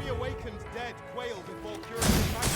the awakened dead quail before Curious battle.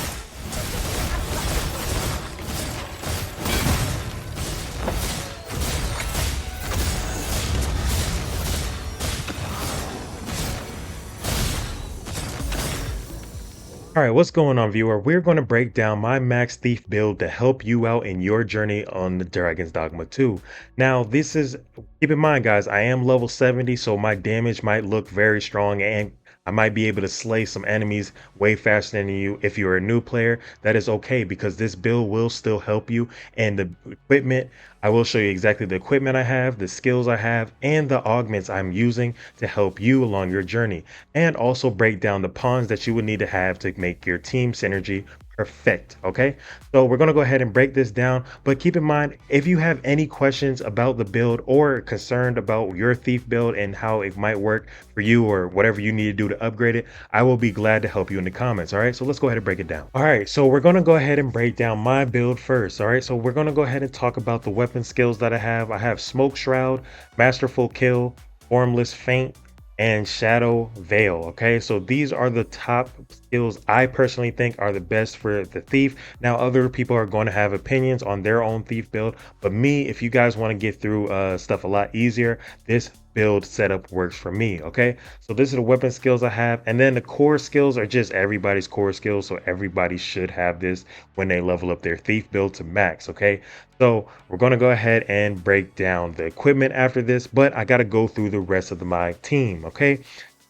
All right, what's going on, viewer? We're going to break down my Max Thief build to help you out in your journey on the Dragon's Dogma 2. Now, keep in mind, guys, I am level 70, so my damage might look very strong and I might be able to slay some enemies way faster than you. If you're a new player, that is okay because this build will still help you. And the equipment, I will show you exactly the equipment I have, the skills I have, and the augments I'm using to help you along your journey, and also break down the pawns that you would need to have to make your team synergy perfect. Okay, so we're going to go ahead and break this down, but keep in mind, if you have any questions about the build or concerned about your thief build and how it might work for you or whatever you need to do to upgrade it, I will be glad to help you in the comments. All right, so let's go ahead and break it down. All right, so we're going to go ahead and break down my build first. All right, so we're going to go ahead and talk about the weapon skills that I have Smoke Shroud, Masterful Kill, Formless Feint, and Shadow Veil. Okay, so these are the top skills I personally think are the best for the thief. Now, other people are going to have opinions on their own thief build, but me, if you guys want to get through stuff a lot easier, this build setup works for me. Okay, so this is the weapon skills I have, and then the core skills are just everybody's core skills, so everybody should have this when they level up their thief build to max. Okay, so we're going to go ahead and break down the equipment after this, but I got to go through the rest of my team. Okay,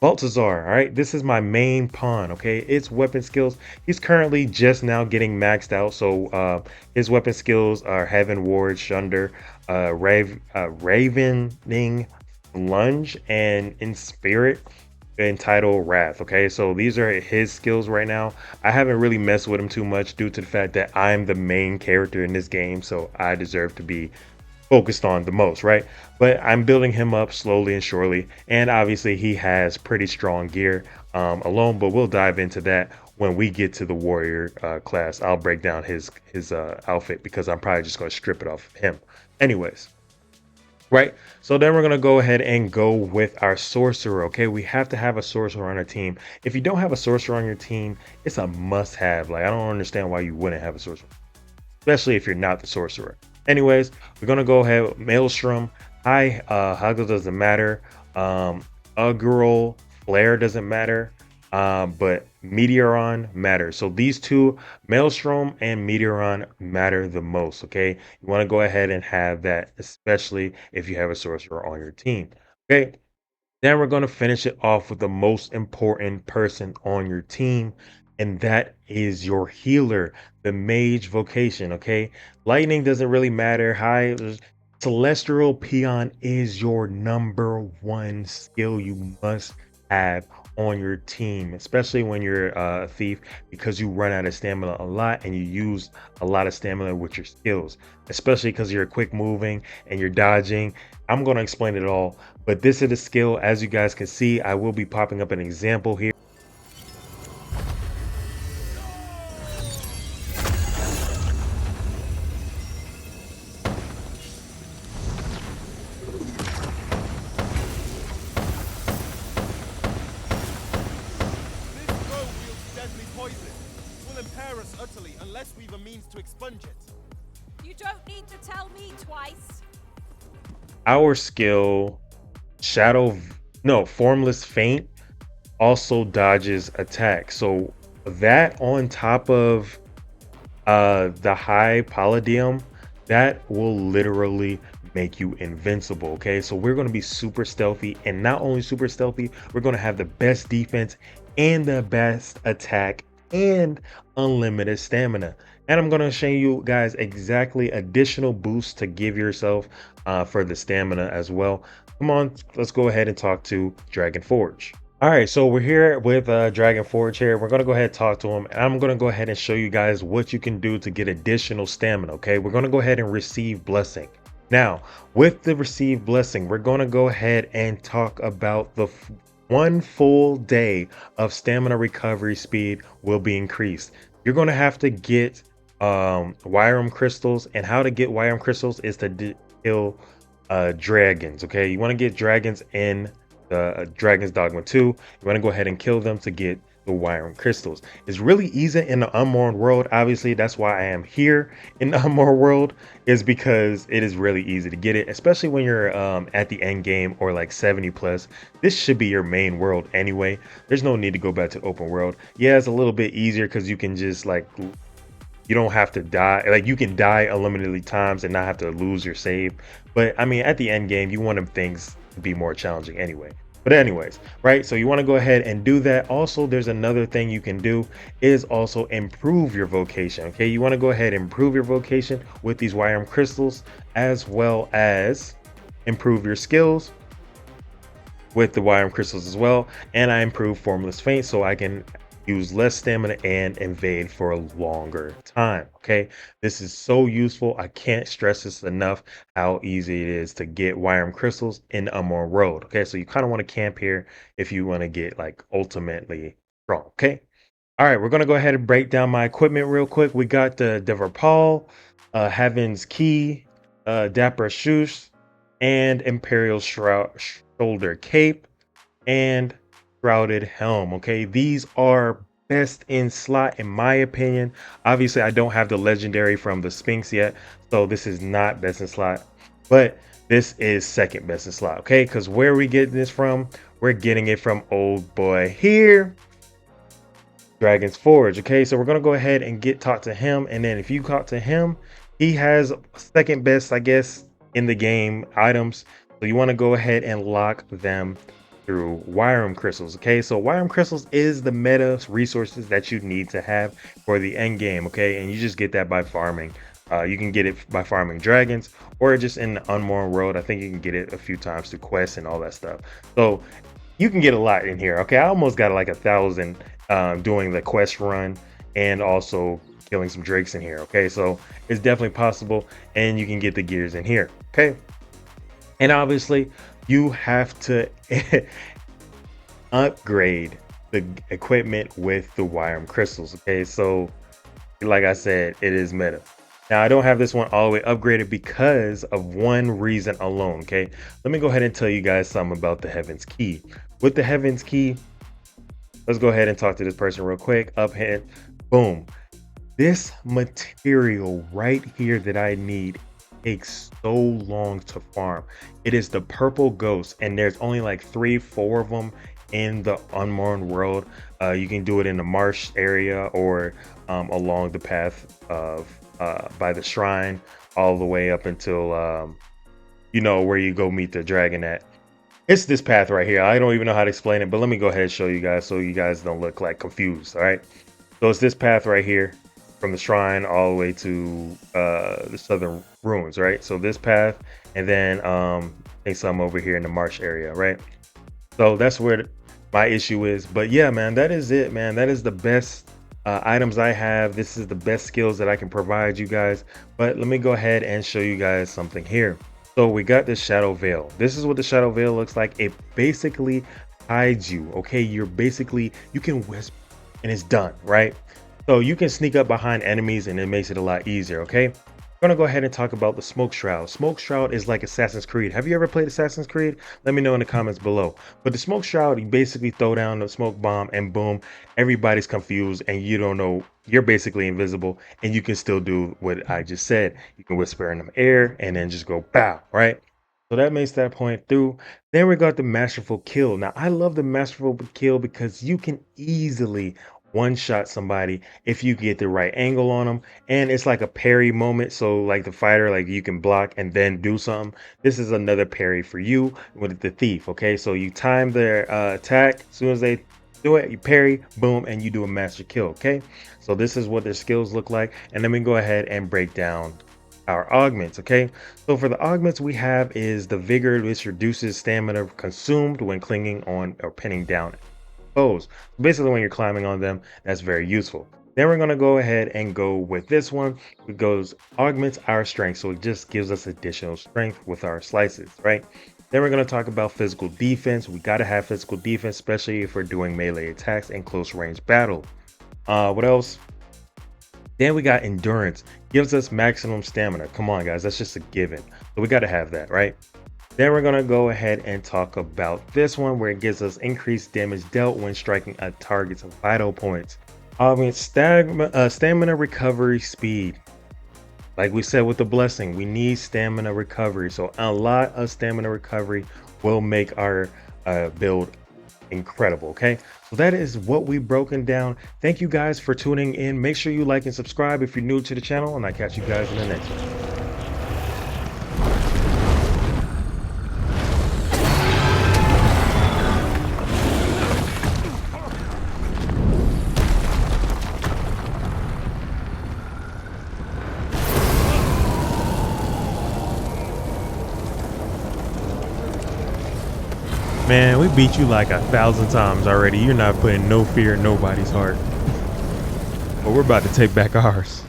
Baltazar, all right, this is my main pawn. Okay, its weapon skills, he's currently just now getting maxed out, so his weapon skills are Heaven Ward, Shunder, Ravening Lunge, and in Spirit entitled Wrath. Okay, so these are his skills right now. I haven't really messed with him too much due to the fact that I'm the main character in this game, so I deserve to be focused on the most, right? But I'm building him up slowly and surely, and obviously he has pretty strong gear alone, but we'll dive into that when we get to the warrior class. I'll break down his outfit because I'm probably just going to strip it off of him anyways. Right, so then we're gonna go ahead and go with our sorcerer. Okay, we have to have a sorcerer on our team. If you don't have a sorcerer on your team, it's a must-have. Like, I don't understand why you wouldn't have a sorcerer, especially if you're not the sorcerer. Anyways, we're gonna go ahead with Maelstrom. Haggle doesn't matter. Ugral Flare doesn't matter. But Meteoron matters. So these two, Maelstrom and Meteoron, matter the most. Okay, you want to go ahead and have that, especially if you have a sorcerer on your team. Okay, then we're going to finish it off with the most important person on your team, and that is your healer, the mage vocation. Okay, lightning doesn't really matter. Celestial Peon is your #1 skill you must have on your team, especially when you're a thief, because you run out of stamina a lot and you use a lot of stamina with your skills, especially because you're quick moving and you're dodging. I'm going to explain it all, but this is the skill. As you guys can see, I will be popping up an example here. This foe wields deadly poison. Will impair us utterly unless we've a means to expunge it. You don't need to tell me twice. Our skill, Formless Feint, also dodges attack. So that on top of the high palladium, that will literally make you invincible. Okay, so we're going to be super stealthy, and not only super stealthy, we're going to have the best defense and the best attack and unlimited stamina. And I'm going to show you guys exactly additional boosts to give yourself for the stamina as well. Come on, let's go ahead and talk to Dragonforge. All right, so we're here with Dragonforge here. We're gonna go ahead and talk to him, and I'm gonna go ahead and show you guys what you can do to get additional stamina. Okay, we're gonna go ahead and receive blessing. Now, with the received blessing, we're gonna go ahead and talk about the 1 full day of stamina recovery speed will be increased. You're gonna have to get Wyram crystals, and how to get Wyram crystals is to kill dragons. Okay, you want to get dragons in the Dragon's Dogma 2. You want to go ahead and kill them to get the wiring crystals. It's really easy in the unborn world. Obviously, that's why I am here in the unborn world, is because it is really easy to get it, especially when you're at the end game or like 70 plus. This should be your main world anyway. There's no need to go back to open world. Yeah, it's a little bit easier because you can just like, you don't have to die. Like, you can die unlimitedly times and not have to lose your save. But I mean, at the end game, you want them things to be more challenging anyway. But anyways, right? So you want to go ahead and do that. Also, there's another thing you can do is also improve your vocation. Okay, you want to go ahead and improve your vocation with these YM crystals, as well as improve your skills with the YM crystals as well. And I improve formless feint so I can use less stamina and invade for a longer time. Okay, this is so useful. I can't stress this enough, how easy it is to get YM crystals in Unborn Road. Okay, so you kind of want to camp here if you want to get like ultimately strong. Okay, all right, we're gonna go ahead and break down my equipment real quick. We got the Deverpal, Heaven's Key, Dapper Shoes, and Imperial Shroud Shoulder Cape, and Shrouded Helm. Okay, these are best in slot in my opinion. Obviously, I don't have the legendary from the Sphinx yet, so this is not best in slot, but this is second best in slot. Okay, because where are we getting this from? We're getting it from old boy here, Dragon's Forge. Okay, so we're gonna go ahead and talk to him, and then if you talk to him, he has second best, I guess, in the game items. So you want to go ahead and lock them through Wyram crystals. Okay, so Wyram crystals is the meta resources that you need to have for the end game. Okay, and you just get that by farming. You can get it by farming dragons, or just in the Unborn world. I think you can get it a few times through quests and all that stuff. So you can get a lot in here. Okay, I almost got like 1,000 doing the quest run and also killing some drakes in here. Okay, so it's definitely possible, and you can get the gears in here. Okay, and obviously you have to upgrade the equipment with the Wyram crystals. Okay, so like I said, it is meta. Now, I don't have this one all the way upgraded because of one reason alone. Okay, let me go ahead and tell you guys something about the Heaven's Key. With the Heaven's Key, let's go ahead and talk to this person real quick. Up here, boom. This material right here that I need takes so long to farm. It is the purple ghost, and there's only like 3-4 of them in the Unborn world. You can do it in the marsh area or along the path of by the shrine, all the way up until you know, where you go meet the dragon at. It's this path right here. I don't even know how to explain it, but let me go ahead and show you guys so you guys don't look like confused. All right, so it's this path right here from the shrine all the way to the southern ruins, right? So this path, and then I think some over here in the marsh area, right? So that's where my issue is. But yeah, man, that is it, man. That is the best items I have. This is the best skills that I can provide you guys. But let me go ahead and show you guys something here. So we got this shadow veil. This is what the shadow veil looks like. It basically hides you. Okay, you can whisper and it's done, right? So you can sneak up behind enemies and it makes it a lot easier. Okay, I'm gonna go ahead and talk about the smoke shroud. Smoke shroud is like Assassin's Creed. Have you ever played Assassin's Creed? Let me know in the comments below. But the smoke shroud, you basically throw down the smoke bomb and boom, everybody's confused and you don't know, you're basically invisible, and you can still do what I just said. You can whisper in the air and then just go bow, right? So that makes that point through. Then we got the masterful kill. Now I love the masterful kill because you can easily one-shot somebody if you get the right angle on them, and it's like a parry moment. So like the fighter, like you can block and then do something. This is another parry for you with the thief. Okay, so you time their attack. As soon as they do it, you parry, boom, and you do a master kill. Okay, so this is what their skills look like, and then we go ahead and break down our augments. Okay, so for the augments we have is the vigor, which reduces stamina consumed when clinging on or pinning down foes. Basically, when you're climbing on them, that's very useful. Then we're going to go ahead and go with this one. It goes augments our strength, so it just gives us additional strength with our slices, right? Then we're going to talk about physical defense. We got to have physical defense, especially if we're doing melee attacks and close range battle. What else? Then we got endurance. Gives us maximum stamina. Come on, guys, that's just a given. So we got to have that, right? Then we're going to go ahead and talk about this one where it gives us increased damage dealt when striking a target's vital points. Augment stamina recovery speed. Like we said with the blessing, we need stamina recovery. So a lot of stamina recovery will make our build incredible. Okay, so that is what we've broken down. Thank you guys for tuning in. Make sure you like and subscribe if you're new to the channel, and I'll catch you guys in the next one. Man, we beat you like 1,000 times already. You're not putting no fear in nobody's heart. But we're about to take back ours.